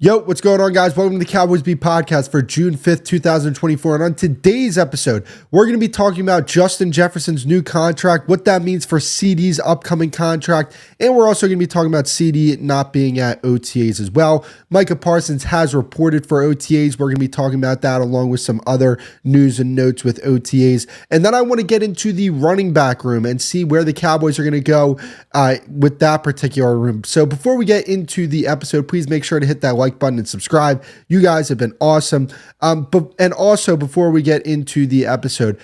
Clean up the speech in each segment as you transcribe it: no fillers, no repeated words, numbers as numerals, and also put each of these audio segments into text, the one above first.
Yo, what's going on, guys? Welcome to the Cowboys Beat Podcast for June 5th, 2024. And on today's episode, we're going to be talking about Justin Jefferson's new contract, what that means for CeeDee's upcoming contract, and we're also going to be talking about CeeDee not being at OTAs as well. Micah Parsons has reported for OTAs. We're going to be talking about that along with some other news and notes with OTAs. And then I want to get into the running back room and see where the Cowboys are going to go with that particular room. So before we get into the episode, please make sure to hit that like button and subscribe. You guys have been awesome. And also, before we get into the episode,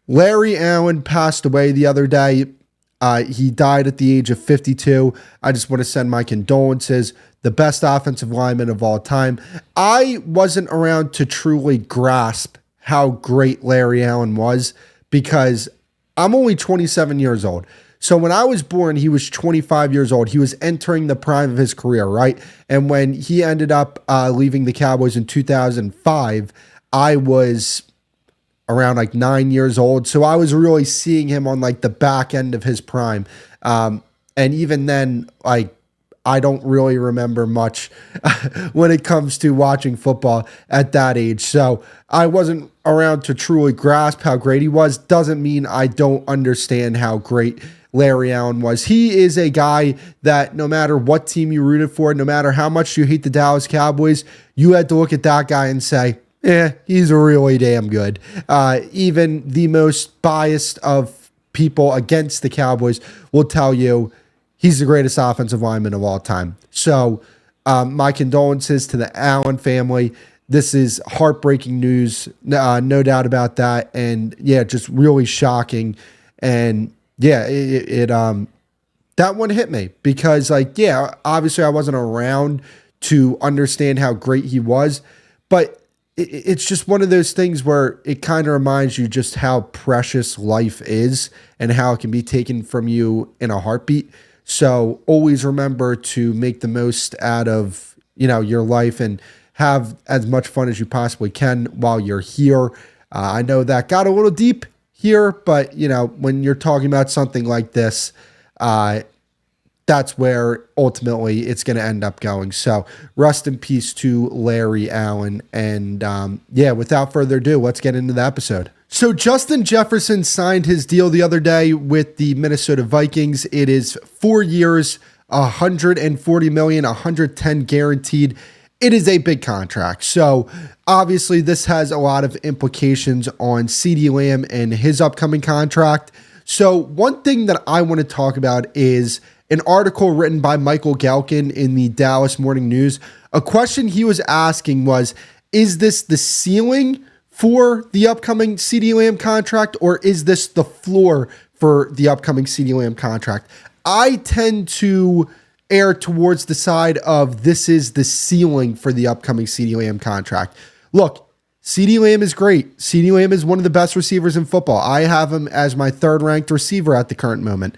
Larry Allen passed away the other day. He died at the age of 52. I just want to send my condolences. The best offensive lineman of all time. I wasn't around to truly grasp how great Larry Allen was because I'm only 27 years old. So when I was born, he was 25 years old. He was entering the prime of his career, right? And when he ended up leaving the Cowboys in 2005, I was around like 9 years old. So I was really seeing him on like the back end of his prime. And even then, like, I don't really remember much when it comes to watching football at that age. So I wasn't around to truly grasp how great he was. Doesn't mean I don't understand how great Larry Allen was. He is a guy that no matter what team you rooted for, no matter how much you hate the Dallas Cowboys, you had to look at that guy and say, he's really damn good. Even the most biased of people against the Cowboys will tell you he's the greatest offensive lineman of all time. So my condolences to the Allen family. This is heartbreaking news, no doubt about that. And yeah, just really shocking. And yeah, that one hit me because, like, yeah, obviously I wasn't around to understand how great he was, but it's just one of those things where it kind of reminds you just how precious life is and how it can be taken from you in a heartbeat. So always remember to make the most out of, your life and have as much fun as you possibly can while you're here. I know that got a little deep here, but when you're talking about something like this, that's where ultimately it's going to end up going. So rest in peace to Larry Allen. And without further ado, let's get into the episode. So Justin Jefferson signed his deal the other day with the Minnesota Vikings. It is 4 years, $140 million, 110 guaranteed. It is a big contract. So obviously this has a lot of implications on CeeDee Lamb and his upcoming contract. So one thing that I want to talk about is an article written by Michael Galkin in the Dallas Morning News. A question he was asking was, is this the ceiling for the upcoming CeeDee Lamb contract, or is this the floor for the upcoming CeeDee Lamb contract? I tend to err towards the side of this is the ceiling for the upcoming CeeDee Lamb contract. Look, CeeDee Lamb is great. CeeDee Lamb is one of the best receivers in football. I have him as my third-ranked receiver at the current moment.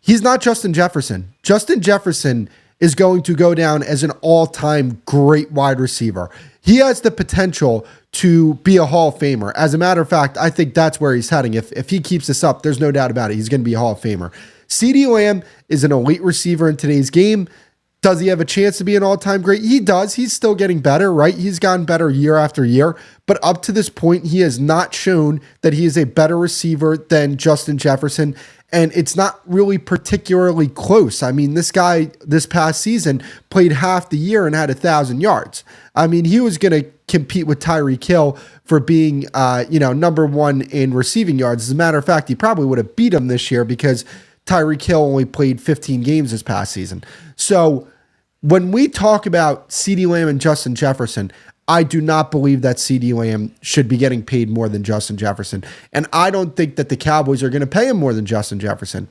He's not Justin Jefferson. Justin Jefferson is going to go down as an all-time great wide receiver. He has the potential to be a Hall of Famer. As a matter of fact, I think that's where he's heading. If he keeps this up, there's no doubt about it. He's going to be a Hall of Famer. CeeDee Lamb is an elite receiver in today's game. Does he have a chance to be an all-time great? He does. He's still getting better, right? He's gotten better year after year. But up to this point, he has not shown that he is a better receiver than Justin Jefferson. And it's not really particularly close. I mean, this guy this past season played half the year and had 1,000 yards. I mean, he was going to compete with Tyreek Hill for being, number one in receiving yards. As a matter of fact, he probably would have beat him this year because Tyreek Hill only played 15 games this past season. So when we talk about CeeDee Lamb and Justin Jefferson, I do not believe that CeeDee Lamb should be getting paid more than Justin Jefferson. And I don't think that the Cowboys are going to pay him more than Justin Jefferson.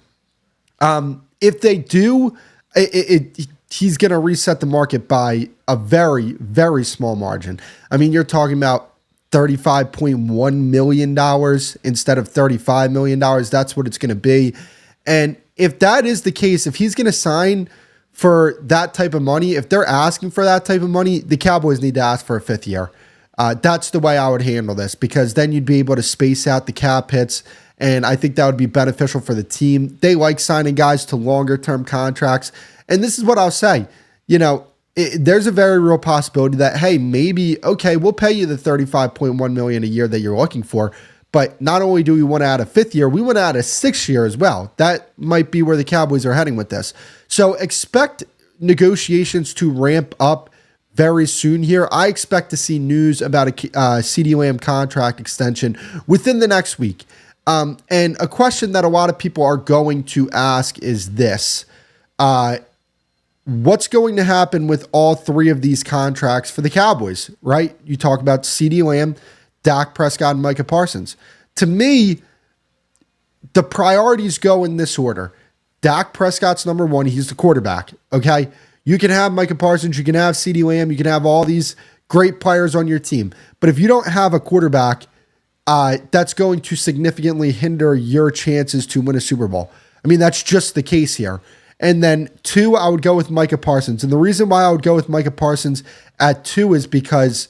If they do, he's going to reset the market by a very, very small margin. I mean, you're talking about $35.1 million instead of $35 million. That's what it's going to be. And if that is the case, if he's going to sign for that type of money, if they're asking for that type of money, the Cowboys need to ask for a fifth year. That's the way I would handle this, because then you'd be able to space out the cap hits, and I think that would be beneficial for the team. They like signing guys to longer-term contracts, and this is what I'll say. there's a very real possibility that, hey, maybe, okay, we'll pay you the $35.1 million a year that you're looking for. But not only do we want to add a 5th year, we want to add a 6th year as well. That might be where the Cowboys are heading with this. So expect negotiations to ramp up very soon here. I expect to see news about a CeeDee Lamb contract extension within the next week. And a question that a lot of people are going to ask is this. What's going to happen with all 3 of these contracts for the Cowboys, right? You talk about CeeDee Lamb, Dak Prescott, and Micah Parsons. To me, the priorities go in this order. Dak Prescott's number 1. He's the quarterback, okay? You can have Micah Parsons, you can have CeeDee Lamb, you can have all these great players on your team. But if you don't have a quarterback, that's going to significantly hinder your chances to win a Super Bowl. I mean, that's just the case here. And then 2, I would go with Micah Parsons. And the reason why I would go with Micah Parsons at 2 is because,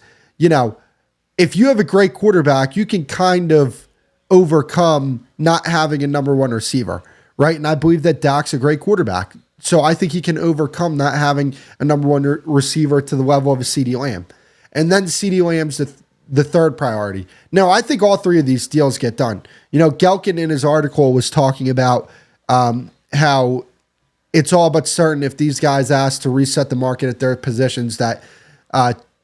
if you have a great quarterback, you can kind of overcome not having a number 1 receiver, right? And I believe that Dak's a great quarterback. So I think he can overcome not having a number 1 receiver to the level of a CeeDee Lamb. And then CeeDee Lamb's the 3rd priority. Now, I think all 3 of these deals get done. Gelkin in his article was talking about how it's all but certain if these guys ask to reset the market at their positions that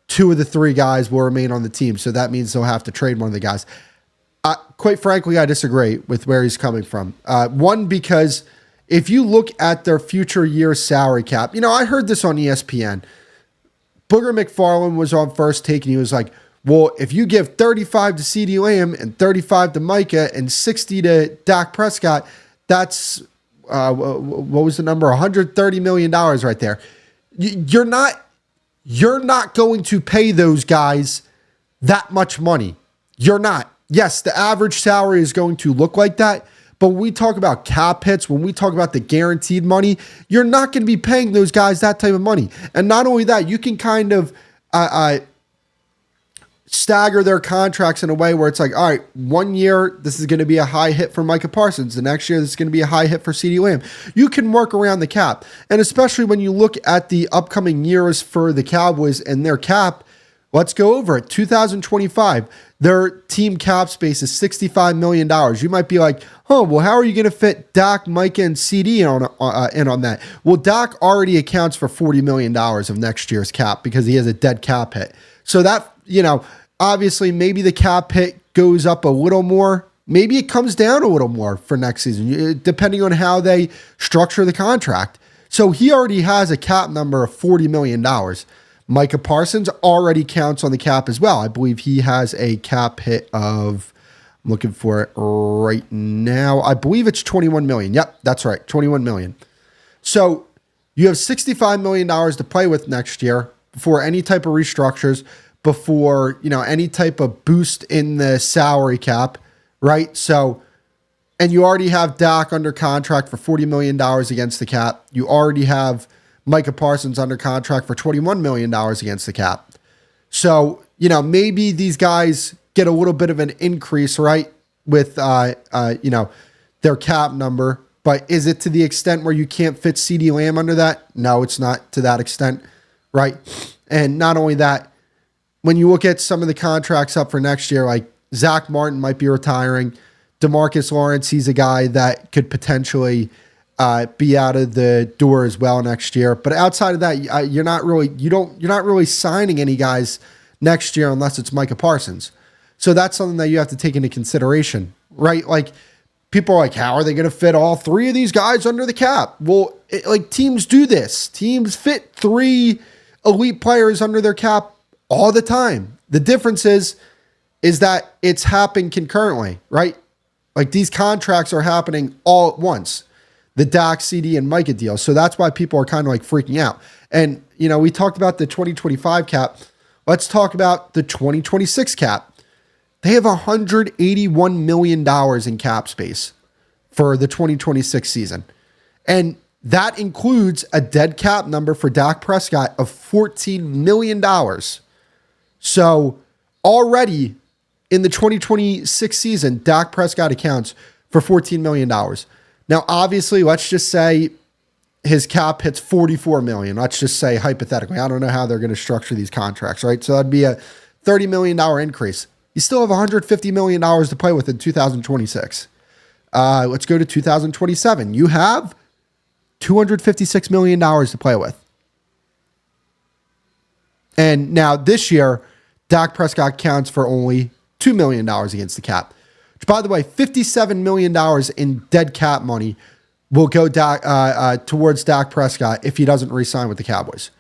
2 of the 3 guys will remain on the team. So that means they'll have to trade one of the guys. Quite frankly, I disagree with where he's coming from. One, because if you look at their future year salary cap, I heard this on ESPN. Booger McFarland was on First Take, and he was like, well, if you give 35 to CeeDee Lamb and 35 to Micah and 60 to Dak Prescott, that's, what was the number? $130 million right there. You're not going to pay those guys that much money. You're not. Yes, the average salary is going to look like that, but when we talk about cap hits, when we talk about the guaranteed money, you're not going to be paying those guys that type of money. And not only that, you can kind of stagger their contracts in a way where it's like, all right, 1 year, this is going to be a high hit for Micah Parsons. The next year, this is going to be a high hit for CeeDee Lamb. You can work around the cap. And especially when you look at the upcoming years for the Cowboys and their cap, let's go over it. 2025, their team cap space is $65 million. You might be like, well, how are you going to fit Dak, Micah, and CeeDee in on that? Well, Dak already accounts for $40 million of next year's cap because he has a dead cap hit. So that, obviously, maybe the cap hit goes up a little more. Maybe it comes down a little more for next season, depending on how they structure the contract. So he already has a cap number of $40 million. Micah Parsons already counts on the cap as well. I believe he has a cap hit of, I'm looking for it right now. I believe it's $21 million. Yep, that's right, $21 million. So you have $65 million to play with next year before any type of restructures, before, any type of boost in the salary cap, right? So, and you already have Dak under contract for $40 million against the cap. You already have Micah Parsons under contract for $21 million against the cap. So, maybe these guys get a little bit of an increase, right? With, their cap number, but is it to the extent where you can't fit CeeDee Lamb under that? No, it's not to that extent, right? And not only that, when you look at some of the contracts up for next year, like Zach Martin might be retiring. DeMarcus Lawrence, he's a guy that could potentially be out of the door as well next year. But outside of that, you're not really signing any guys next year unless it's Micah Parsons. So that's something that you have to take into consideration, right? Like people are like, how are they going to fit all 3 of these guys under the cap? Well, teams do this. Teams fit 3 elite players under their cap all the time. The difference is that it's happening concurrently, right? Like these contracts are happening all at once. The Dak, CeeDee, and Micah deal. So that's why people are kind of like freaking out. And, we talked about the 2025 cap. Let's talk about the 2026 cap. They have $181 million in cap space for the 2026 season. And that includes a dead cap number for Dak Prescott of $14 million. So already in the 2026 season, Dak Prescott accounts for $14 million. Now, obviously, let's just say his cap hits 44 million. Let's just say hypothetically. I don't know how they're going to structure these contracts, right? So that'd be a $30 million increase. You still have $150 million to play with in 2026. Let's go to 2027. You have $256 million to play with. And now this year, Dak Prescott counts for only $2 million against the cap. Which, by the way, $57 million in dead cap money will go towards Dak Prescott if he doesn't re-sign with the Cowboys.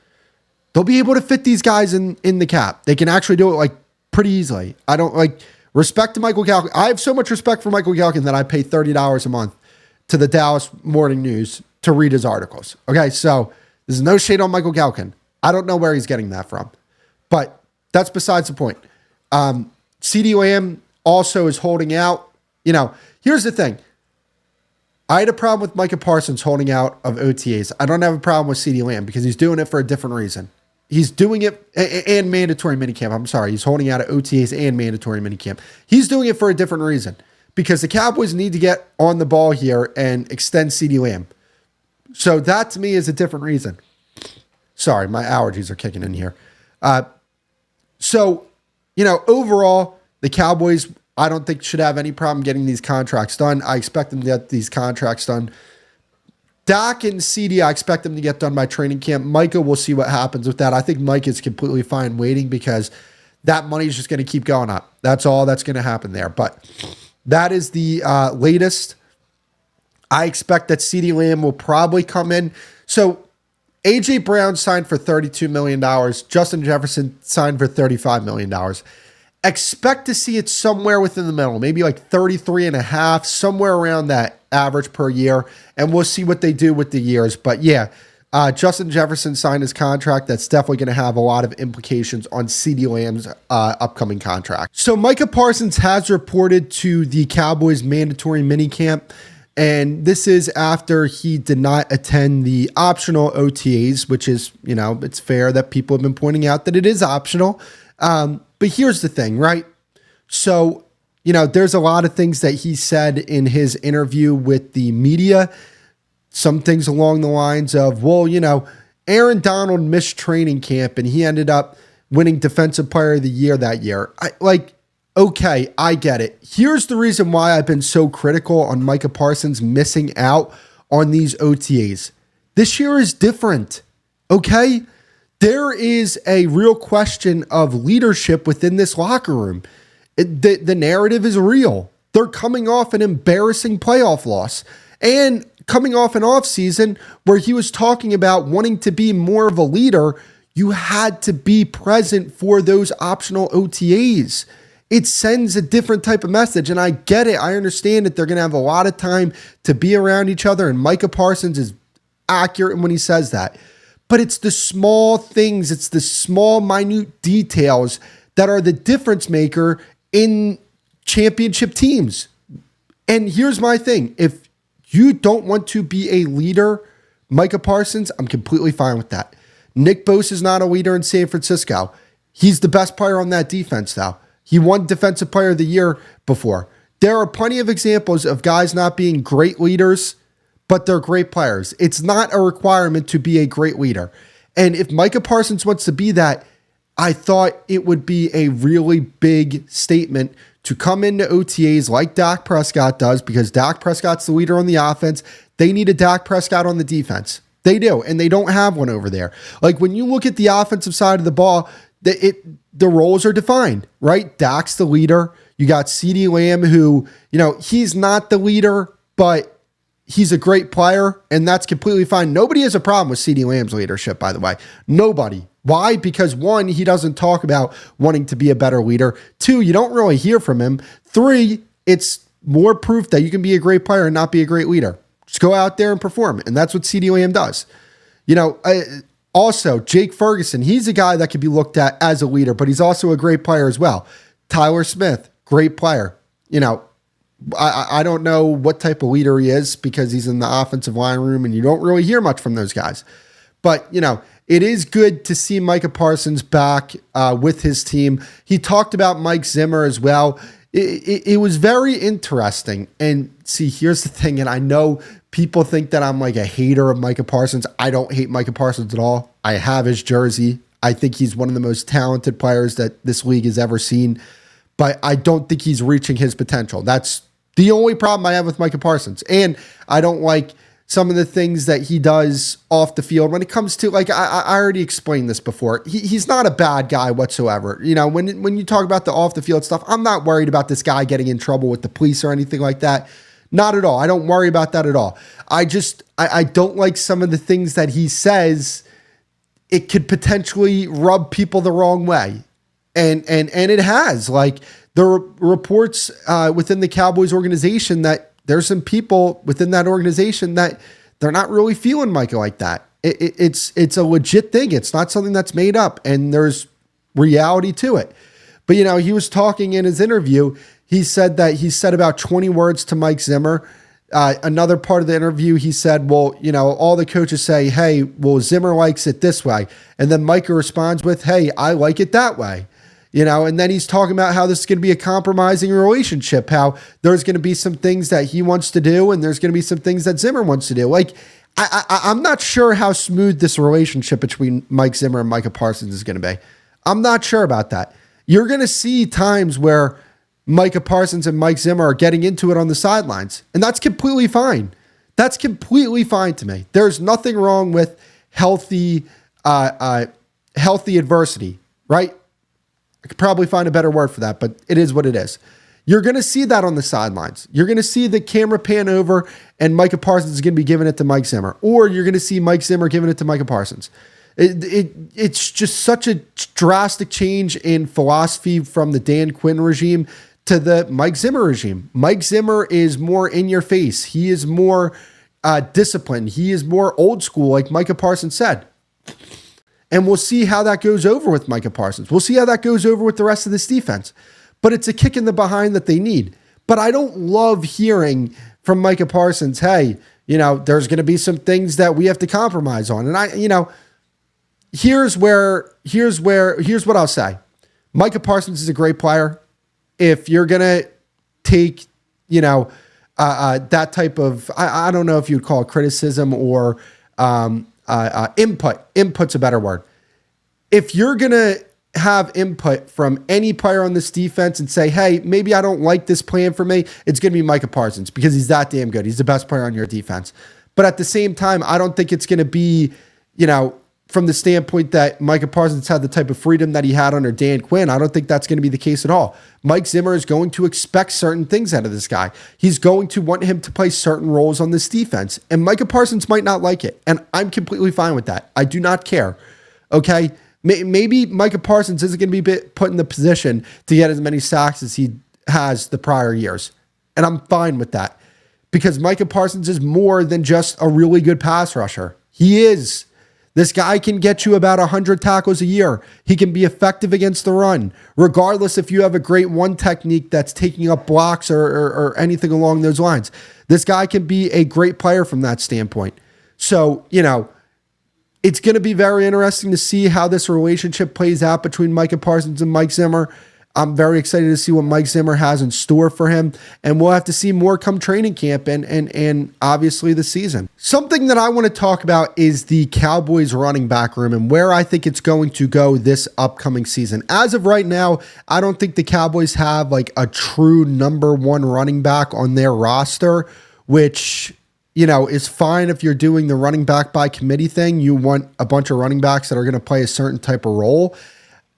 They'll be able to fit these guys in the cap. They can actually do it like pretty easily. I don't respect to Michael Galkin. I have so much respect for Michael Galkin that I pay $30 a month to the Dallas Morning News to read his articles. Okay, so there's no shade on Michael Galkin. I don't know where he's getting that from, but that's besides the point. CeeDee Lamb also is holding out. Here's the thing. I had a problem with Micah Parsons holding out of OTAs. I don't have a problem with CeeDee Lamb because he's doing it for a different reason. He's doing it and mandatory minicamp. I'm sorry. He's holding out of OTAs and mandatory minicamp. He's doing it for a different reason because the Cowboys need to get on the ball here and extend CeeDee Lamb. So that to me is a different reason. Sorry, my allergies are kicking in here. Overall, the Cowboys, I don't think should have any problem getting these contracts done. I expect them to get these contracts done. Dak and CeeDee, I expect them to get done by training camp. Micah, we'll see what happens with that. I think Micah is completely fine waiting because that money is just going to keep going up. That's all that's going to happen there. But that is the latest. I expect that CeeDee Lamb will probably come in. So A.J. Brown signed for $32 million. Justin Jefferson signed for $35 million. Expect to see it somewhere within the middle, maybe like 33 and a half, somewhere around that average per year. And we'll see what they do with the years. But yeah, Justin Jefferson signed his contract. That's definitely going to have a lot of implications on CeeDee Lamb's upcoming contract. So Micah Parsons has reported to the Cowboys mandatory minicamp. And this is after he did not attend the optional OTAs, which is, it's fair that people have been pointing out that it is optional. But here's the thing, right? So, there's a lot of things that he said in his interview with the media. Some things along the lines of, Aaron Donald missed training camp and he ended up winning Defensive Player of the Year that year. Okay, I get it. Here's the reason why I've been so critical on Micah Parsons missing out on these OTAs. This year is different, okay? There is a real question of leadership within this locker room. The narrative is real. They're coming off an embarrassing playoff loss and coming off an offseason where he was talking about wanting to be more of a leader. You had to be present for those optional OTAs. It sends a different type of message. And I get it. I understand that they're going to have a lot of time to be around each other. And Micah Parsons is accurate when he says that. But it's the small things. It's the small, minute details that are the difference maker in championship teams. And here's my thing. If you don't want to be a leader, Micah Parsons, I'm completely fine with that. Nick Bosa is not a leader in San Francisco. He's the best player on that defense, though. He won Defensive Player of the Year before. There are plenty of examples of guys not being great leaders, but they're great players. It's not a requirement to be a great leader. And if Micah Parsons wants to be that, I thought it would be a really big statement to come into OTAs like Dak Prescott does, because Dak Prescott's the leader on the offense. They need a Dak Prescott on the defense. They do, and they don't have one over there. Like when you look at the offensive side of the ball, the roles are defined, right? Dak's the leader. You got CeeDee Lamb, who, he's not the leader, but he's a great player, and that's completely fine. Nobody has a problem with CeeDee Lamb's leadership, by the way. Nobody. Why? Because one, he doesn't talk about wanting to be a better leader. Two, you don't really hear from him. Three, it's more proof that you can be a great player and not be a great leader. Just go out there and perform. And that's what CeeDee Lamb does. Also, Jake Ferguson, he's a guy that can be looked at as a leader, but he's also a great player as well. Tyler Smith, great player. I don't know what type of leader he is because he's in the offensive line room and you don't really hear much from those guys. But, it is good to see Micah Parsons back with his team. He talked about Mike Zimmer as well. It was very interesting. And see, here's the thing, and I know people think that I'm like a hater of Micah Parsons. I don't hate Micah Parsons at all. I have his jersey. I think he's one of the most talented players that this league has ever seen, but I don't think he's reaching his potential. That's the only problem I have with Micah Parsons. And I don't like some of the things that he does off the field when it comes to, like, I already explained this before. He's not a bad guy whatsoever. You know, when you talk about the off the field stuff, I'm not worried about this guy getting in trouble with the police or anything like that. Not at all. I don't worry about that at all. I don't like some of the things that he says. It could potentially rub people the wrong way. And it has. Like, there are reports within the Cowboys organization that there's some people within that organization that they're not really feeling Micah like that. It's a legit thing. It's not something that's made up, and there's reality to it. But, you know, he was talking in his interview. He said that he said about 20 words to Mike Zimmer. Another part of the interview, he said, well, you know, all the coaches say, hey, well, Zimmer likes it this way. And then Micah responds with, hey, I like it that way. You know, and then he's talking about how this is going to be a compromising relationship, how there's going to be some things that he wants to do and there's going to be some things that Zimmer wants to do. Like, I'm not sure how smooth this relationship between Mike Zimmer and Micah Parsons is going to be. I'm not sure about that. You're going to see times where Micah Parsons and Mike Zimmer are getting into it on the sidelines, and that's completely fine. That's completely fine to me. There's nothing wrong with healthy adversity, right? I could probably find a better word for that, but it is what it is. You're going to see that on the sidelines. You're going to see the camera pan over and Micah Parsons is going to be giving it to Mike Zimmer, or you're going to see Mike Zimmer giving it to Micah Parsons. It's just such a drastic change in philosophy from the Dan Quinn regime to the Mike Zimmer regime. Mike Zimmer is more in your face. He is more disciplined. He is more old school, like Micah Parsons said. And we'll see how that goes over with Micah Parsons. We'll see how that goes over with the rest of this defense. But it's a kick in the behind that they need. But I don't love hearing from Micah Parsons, hey, you know, there's going to be some things that we have to compromise on. And here's what I'll say. Micah Parsons is a great player. If you're going to take, that type of, I don't know if you'd call it criticism or input. Input's a better word. If you're going to have input from any player on this defense and say, hey, maybe I don't like this plan for me, it's going to be Micah Parsons because he's that damn good. He's the best player on your defense. But at the same time, I don't think it's going to be, from the standpoint that Micah Parsons had the type of freedom that he had under Dan Quinn. I don't think that's going to be the case at all. Mike Zimmer is going to expect certain things out of this guy. He's going to want him to play certain roles on this defense. And Micah Parsons might not like it. And I'm completely fine with that. I do not care. Okay? Maybe Micah Parsons isn't going to be put in the position to get as many sacks as he has the prior years. And I'm fine with that. Because Micah Parsons is more than just a really good pass rusher. He is. This guy can get you about 100 tackles a year. He can be effective against the run, regardless if you have a great one technique that's taking up blocks or anything along those lines. This guy can be a great player from that standpoint. So, it's going to be very interesting to see how this relationship plays out between Micah Parsons and Mike Zimmer. I'm very excited to see what Mike Zimmer has in store for him, and we'll have to see more come training camp and obviously the season. Something that I want to talk about is the Cowboys running back room and where I think it's going to go this upcoming season. As of right now, I don't think the Cowboys have like a true number one running back on their roster, which is fine if you're doing the running back by committee thing. You want a bunch of running backs that are going to play a certain type of role.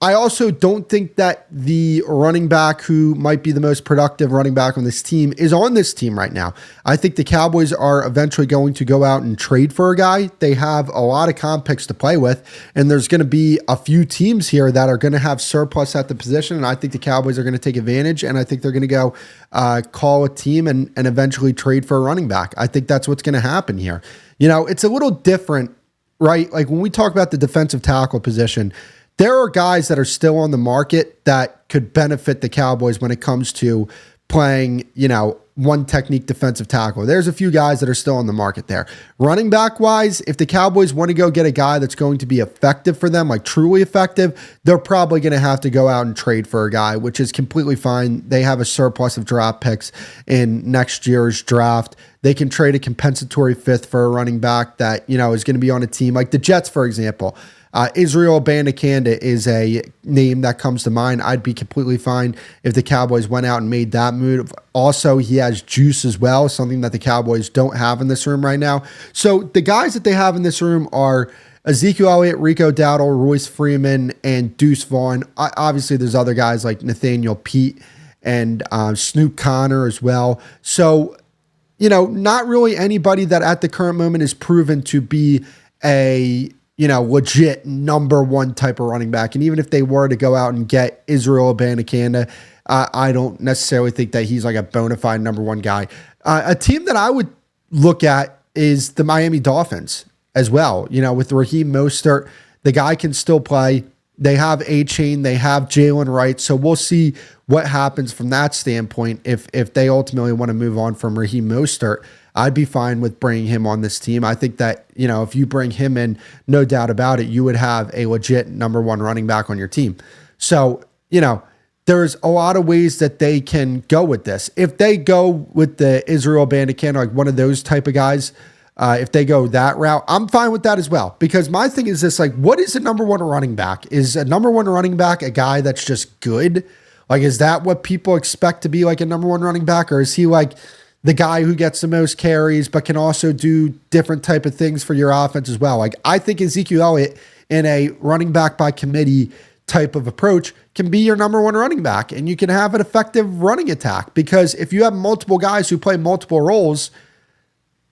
I also don't think that the running back who might be the most productive running back on this team is on this team right now. I think the Cowboys are eventually going to go out and trade for a guy. They have a lot of comp picks to play with, and there's going to be a few teams here that are going to have surplus at the position, and I think the Cowboys are going to take advantage, and I think they're going to go call a team and eventually trade for a running back. I think that's what's going to happen here. It's a little different, right? Like when we talk about the defensive tackle position, there are guys that are still on the market that could benefit the Cowboys when it comes to playing, one technique defensive tackle. There's a few guys that are still on the market there. Running back wise, if the Cowboys want to go get a guy that's going to be effective for them, like truly effective, they're probably going to have to go out and trade for a guy, which is completely fine. They have a surplus of draft picks in next year's draft. They can trade a compensatory fifth for a running back that, is going to be on a team like the Jets, for example. Israel Abanikanda is a name that comes to mind. I'd be completely fine if the Cowboys went out and made that move. Also, he has juice as well, something that the Cowboys don't have in this room right now. So the guys that they have in this room are Ezekiel Elliott, Rico Dowdle, Royce Freeman, and Deuce Vaughn. Obviously, there's other guys like Nathaniel Pete and Snoop Connor as well. So, not really anybody that at the current moment is proven to be a legit number one type of running back. And even if they were to go out and get Israel Abanikanda, I don't necessarily think that he's like a bona fide number one guy. A team that I would look at is the Miami Dolphins as well. With Raheem Mostert, the guy can still play. They have A-Chain, they have Jalen Wright. So we'll see what happens from that standpoint. If they ultimately want to move on from Raheem Mostert, I'd be fine with bringing him on this team. I think that, if you bring him in, no doubt about it, you would have a legit number one running back on your team. So, there's a lot of ways that they can go with this. If they go with the Israel Abanikanda, like one of those type of guys, if they go that route, I'm fine with that as well. Because my thing is this, like, what is a number one running back? Is a number one running back a guy that's just good? Like, is that what people expect to be like a number one running back? Or is he like the guy who gets the most carries, but can also do different type of things for your offense as well? Like, I think Ezekiel Elliott in a running back by committee type of approach can be your number one running back, and you can have an effective running attack, because if you have multiple guys who play multiple roles,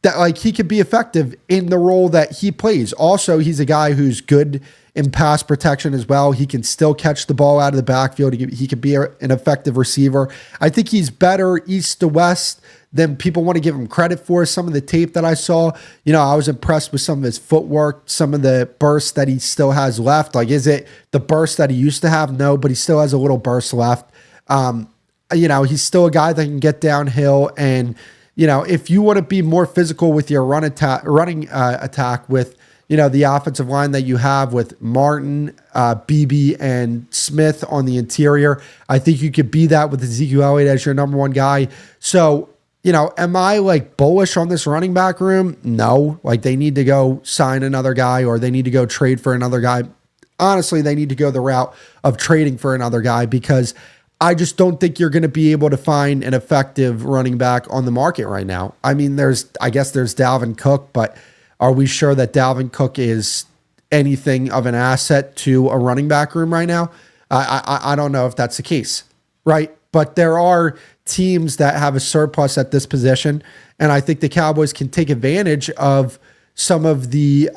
that like he could be effective in the role that he plays. Also, he's a guy who's good in pass protection as well. He can still catch the ball out of the backfield. He could be an effective receiver. I think he's better east to west than people want to give him credit for. Some of the tape that I saw, I was impressed with some of his footwork, some of the bursts that he still has left. Like, is it the burst that he used to have? No, but he still has a little burst left. He's still a guy that can get downhill. And, if you want to be more physical with your running attack with, the offensive line that you have with Martin, Beebe, and Smith on the interior, I think you could be that with Ezekiel Elliott as your number one guy. So, am I like bullish on this running back room? No. Like, they need to go sign another guy, or they need to go trade for another guy. Honestly, they need to go the route of trading for another guy, because I just don't think you're going to be able to find an effective running back on the market right now. I mean, I guess there's Dalvin Cook, but are we sure that Dalvin Cook is anything of an asset to a running back room right now? I don't know if that's the case, right? But there are teams that have a surplus at this position, and I think the Cowboys can take advantage of some of the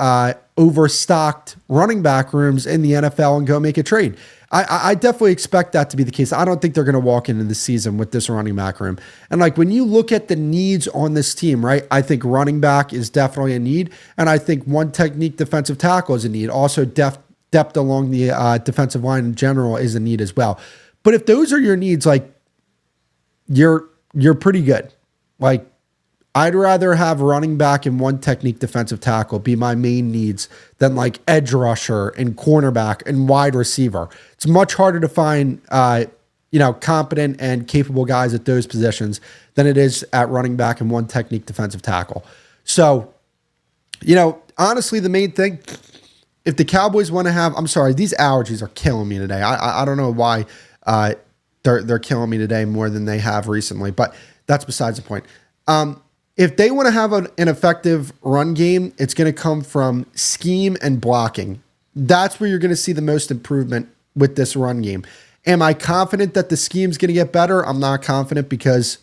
overstocked running back rooms in the NFL and go make a trade. I definitely expect that to be the case. I don't think they're going to walk into the season with this running back room. And like, when you look at the needs on this team, right, I think running back is definitely a need. And I think one technique defensive tackle is a need. Also, depth along the defensive line in general is a need as well. But if those are your needs, like, you're pretty good. Like, I'd rather have running back and one technique defensive tackle be my main needs than like edge rusher and cornerback and wide receiver. It's much harder to find, competent and capable guys at those positions than it is at running back and one technique defensive tackle. So, honestly, the main thing, if the Cowboys want to have, I'm sorry, these allergies are killing me today. I don't know why they're killing me today more than they have recently, but that's besides the point. If they want to have an effective run game, it's going to come from scheme and blocking. That's where you're going to see the most improvement with this run game. Am I confident that the scheme's going to get better? I'm not confident, because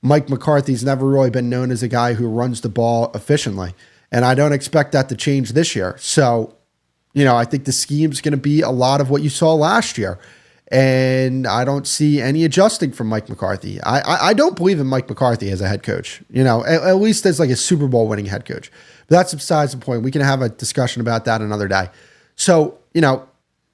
Mike McCarthy's never really been known as a guy who runs the ball efficiently. And I don't expect that to change this year. So, I think the scheme's going to be a lot of what you saw last year. And I don't see any adjusting from Mike McCarthy. I don't believe in Mike McCarthy as a head coach, at least as like a Super Bowl winning head coach. But that's besides the point. We can have a discussion about that another day. So,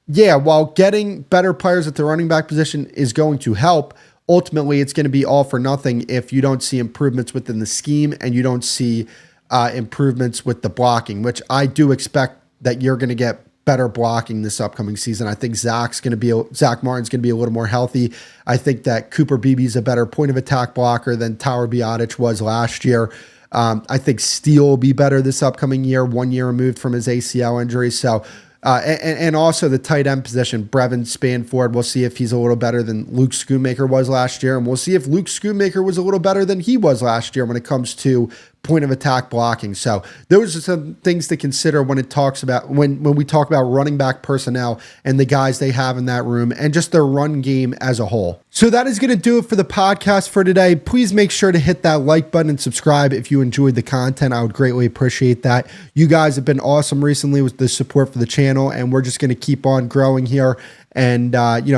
while getting better players at the running back position is going to help, ultimately it's going to be all for nothing if you don't see improvements within the scheme and you don't see improvements with the blocking, which I do expect that you're going to get better blocking this upcoming season. I think Zach Martin's going to be a little more healthy. I think that Cooper Beebe is a better point of attack blocker than Tyler Biotic was last year. I think Steele will be better this upcoming year, 1 year removed from his ACL injury. So, and also the tight end position, Brevin Spanford, we'll see if he's a little better than Luke Schoonmaker was last year. And we'll see if Luke Schoonmaker was a little better than he was last year when it comes to point of attack blocking. So those are some things to consider when it talks about when we talk about running back personnel and the guys they have in that room and just their run game as a whole. So that is going to do it for the podcast for today. Please make sure to hit that like button and subscribe if you enjoyed the content. I would greatly appreciate that. You guys have been awesome recently with the support for the channel, and we're just going to keep on growing here. And,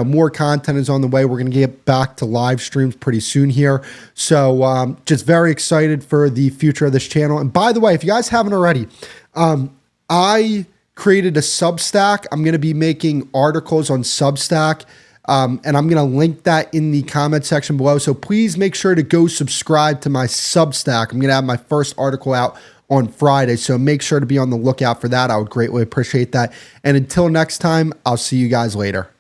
more content is on the way. We're going to get back to live streams pretty soon here. So just very excited for the future of this channel. And by the way, if you guys haven't already, I created a Substack. I'm going to be making articles on Substack. And I'm going to link that in the comment section below. So please make sure to go subscribe to my Substack. I'm going to have my first article out on Friday. So make sure to be on the lookout for that. I would greatly appreciate that. And until next time, I'll see you guys later.